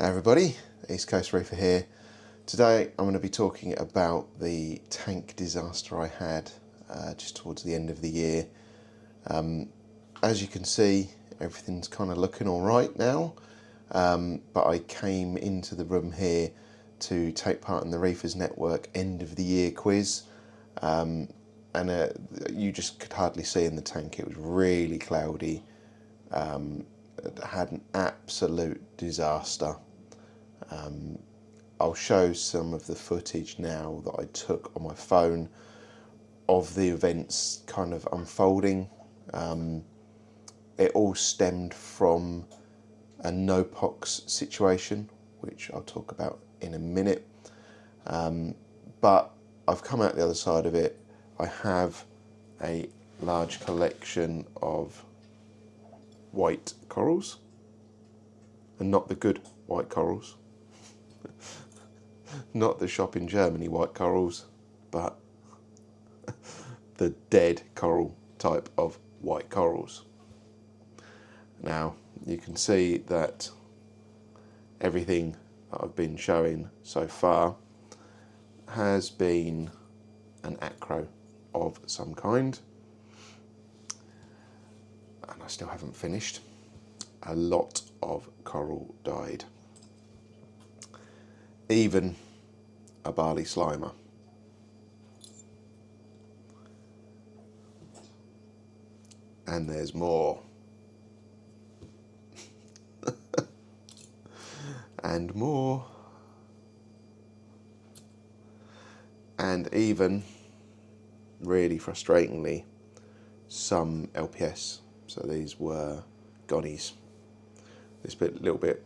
Hey everybody, East Coast Reefer here. Today I'm going to be talking about the tank disaster I had just towards the end of the year. As you can see, everything's kind of looking alright now, but I came into the room here to take part in the Reefers Network end of the year quiz, and you just could hardly see in the tank. It was really cloudy. It had an absolute disaster. I'll show some of the footage now that I took on my phone of the events kind of unfolding. It all stemmed from a no-pox situation, which I'll talk about in a minute. But I've come out the other side of it. I have a large collection of white corals, and not the good white corals. Not the shop in Germany white corals, but the dead coral type of white corals. Now, you can see that everything that I've been showing so far has been an acro of some kind. And I still haven't finished. A lot of coral died. Even a barley slimer. And there's more. And more. And even, really frustratingly, some LPS. So these were gonnies. This little bit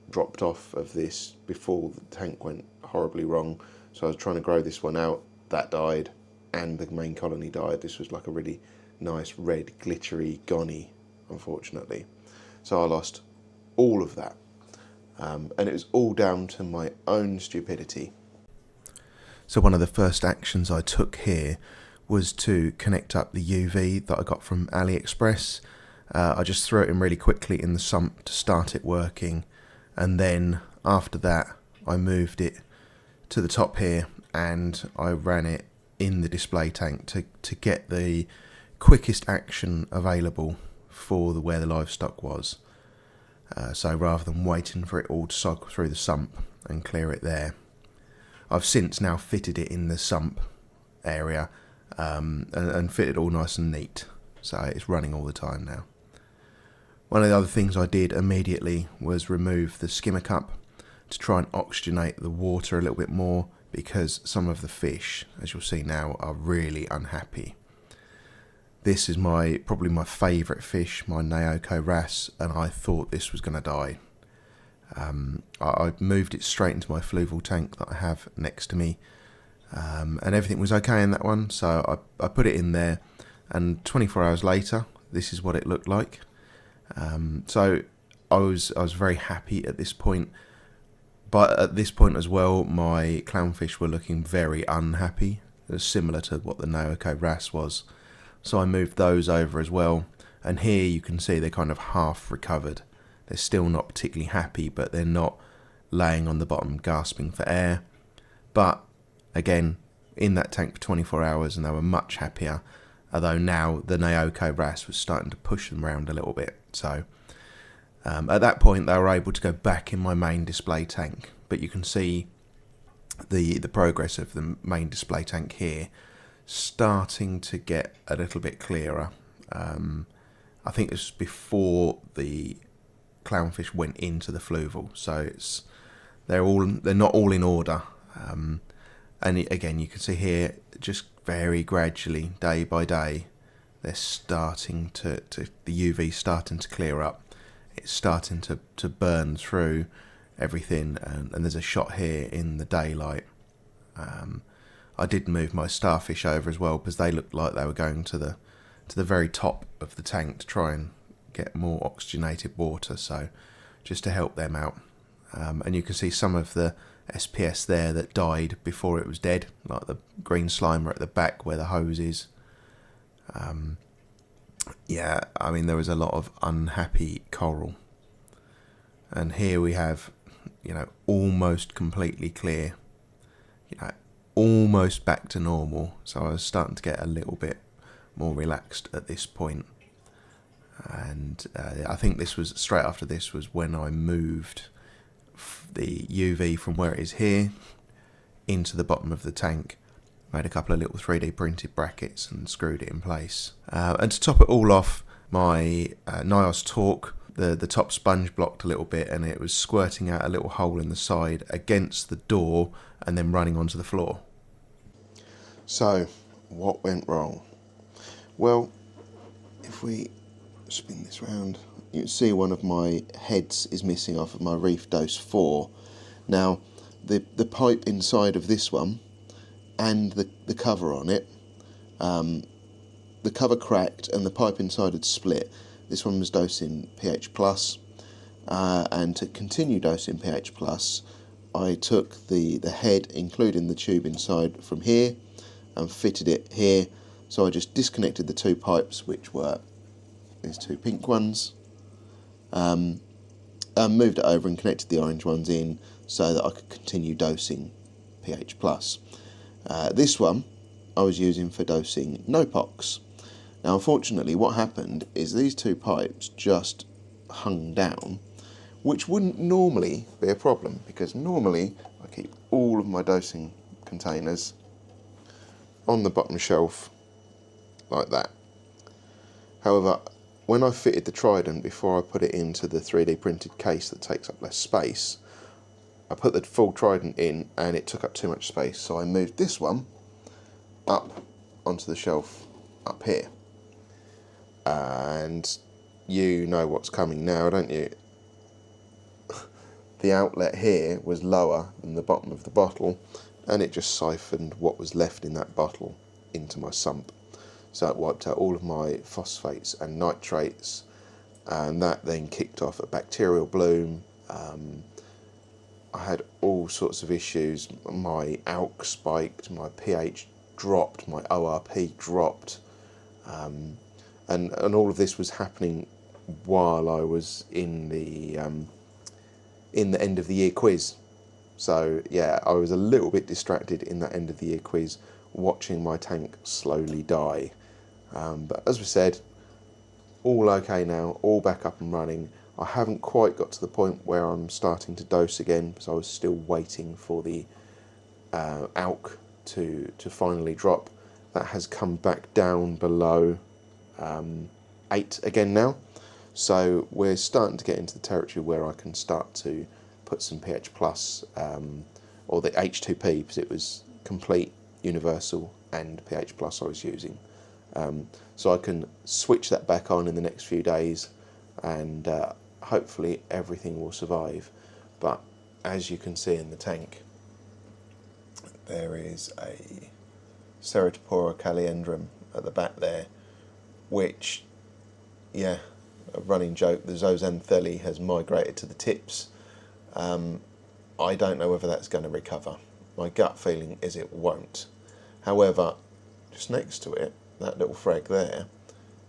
dropped off of this before the tank went horribly wrong. So I was trying to grow this one out, that died, and the main colony died. This was like a really nice red glittery gonny, unfortunately. So I lost all of that, and it was all down to my own stupidity. So one of the first actions I took here was to connect up the UV that I got from AliExpress. I just threw it in really quickly in the sump to start it working, and then after that I moved it to the top here and I ran it in the display tank to get the quickest action available for where the livestock was. So rather than waiting for it all to cycle through the sump and clear it there, I've since now fitted it in the sump area and fitted all nice and neat, so it's running all the time now. One of the other things I did immediately was remove the skimmer cup to try and oxygenate the water a little bit more, because some of the fish, as you'll see now, are really unhappy. This is probably my favourite fish, my Naoko wrasse, and I thought this was going to die. I moved it straight into my fluval tank that I have next to me, and everything was okay in that one, so I put it in there, and 24 hours later this is what it looked like. So I was very happy at this point, but at this point as well my clownfish were looking very unhappy, similar to what the Naoko wrasse was. So I moved those over as well, and here you can see they're kind of half recovered. They're still not particularly happy, but they're not laying on the bottom gasping for air. But again, in that tank for 24 hours and they were much happier, although now the Naoko wrasse was starting to push them around a little bit. So at that point they were able to go back in my main display tank, but you can see the progress of the main display tank here starting to get a little bit clearer. I think it's before the clownfish went into the fluval, so they're not all in order, and again you can see here just very gradually, day by day, they're starting to the UV starting to clear up. It's starting to burn through everything, and there's a shot here in the daylight. I did move my starfish over as well, because they looked like they were going to the very top of the tank to try and get more oxygenated water, so just to help them out. And you can see some of the SPS there that died before it was dead, like the green slimer at the back where the hose is. Yeah, I mean there was a lot of unhappy coral. And here we have you know, almost completely clear, you know, almost back to normal. So I was starting to get a little bit more relaxed at this point. And I think this was straight after this was when I moved the UV from where it is here into the bottom of the tank. Made a couple of little 3D printed brackets and screwed it in place. And to top it all off, my NIOS torque, the top sponge blocked a little bit, and it was squirting out a little hole in the side against the door and then running onto the floor. So, what went wrong? Well, if we spin this round, you can see one of my heads is missing off of my Reef Dose 4. Now, the pipe inside of this one and the cover on it, the cover cracked and the pipe inside had split. This one was dosing pH+, and to continue dosing pH+, I took the head, including the tube inside, from here and fitted it here. So I just disconnected the two pipes, which were these two pink ones, moved it over and connected the orange ones in so that I could continue dosing pH+. This one I was using for dosing NOPOX. Now unfortunately what happened is these two pipes just hung down, which wouldn't normally be a problem because normally I keep all of my dosing containers on the bottom shelf like that. However, when I fitted the Trident before I put it into the 3D printed case that takes up less space, I put the full Trident in and it took up too much space, so I moved this one up onto the shelf up here. And you know what's coming now, don't you? The outlet here was lower than the bottom of the bottle, and it just siphoned what was left in that bottle into my sump. So it wiped out all of my phosphates and nitrates, and that then kicked off a bacterial bloom. I had all sorts of issues. My ALK spiked, my pH dropped, my ORP dropped, and all of this was happening while I was in the end of the year quiz. So yeah, I was a little bit distracted in that end of the year quiz, watching my tank slowly die. But as we said, all okay now, all back up and running. I haven't quite got to the point where I'm starting to dose again because I was still waiting for the ALK to finally drop. That has come back down below 8 again now. So we're starting to get into the territory where I can start to put some pH+, or the H2P, because it was complete, universal and pH+ I was using. So I can switch that back on in the next few days, and hopefully everything will survive. But as you can see in the tank, there is a Ceratopora caliendrum at the back there, which, yeah, a running joke, the zooxanthellae has migrated to the tips. I don't know whether that's going to recover. My gut feeling is it won't. However, just next to it, that little frag there,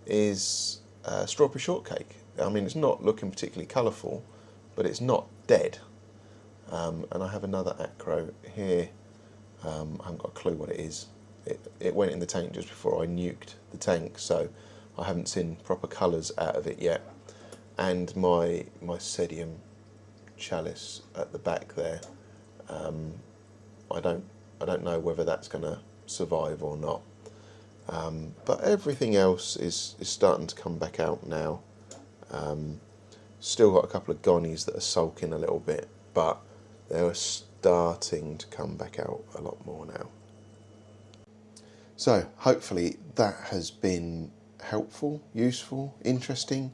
is strawberry shortcake. I mean, it's not looking particularly colourful, but it's not dead. And I have another acro here. I haven't got a clue what it is. It went in the tank just before I nuked the tank, so I haven't seen proper colours out of it yet. And my Sedium chalice at the back there, I don't know whether that's going to survive or not. But everything else is starting to come back out now. Still got a couple of gonnies that are sulking a little bit, but they're starting to come back out a lot more now. So hopefully that has been helpful, useful, interesting.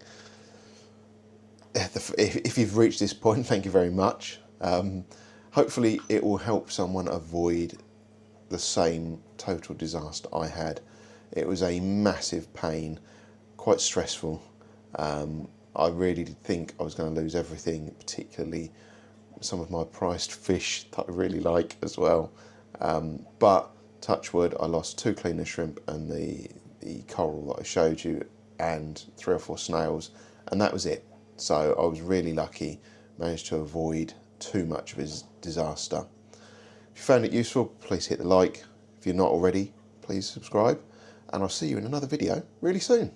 If you've reached this point, thank you very much. Hopefully it will help someone avoid the same total disaster I had. It was a massive pain, quite stressful. I really did think I was going to lose everything, particularly some of my prized fish that I really like as well. But touch wood, I lost 2 cleaner shrimp and the coral that I showed you, and 3 or 4 snails, and that was it. So I was really lucky, managed to avoid too much of a disaster. If you found it useful, please hit the like. If you're not already, please subscribe, and I'll see you in another video really soon.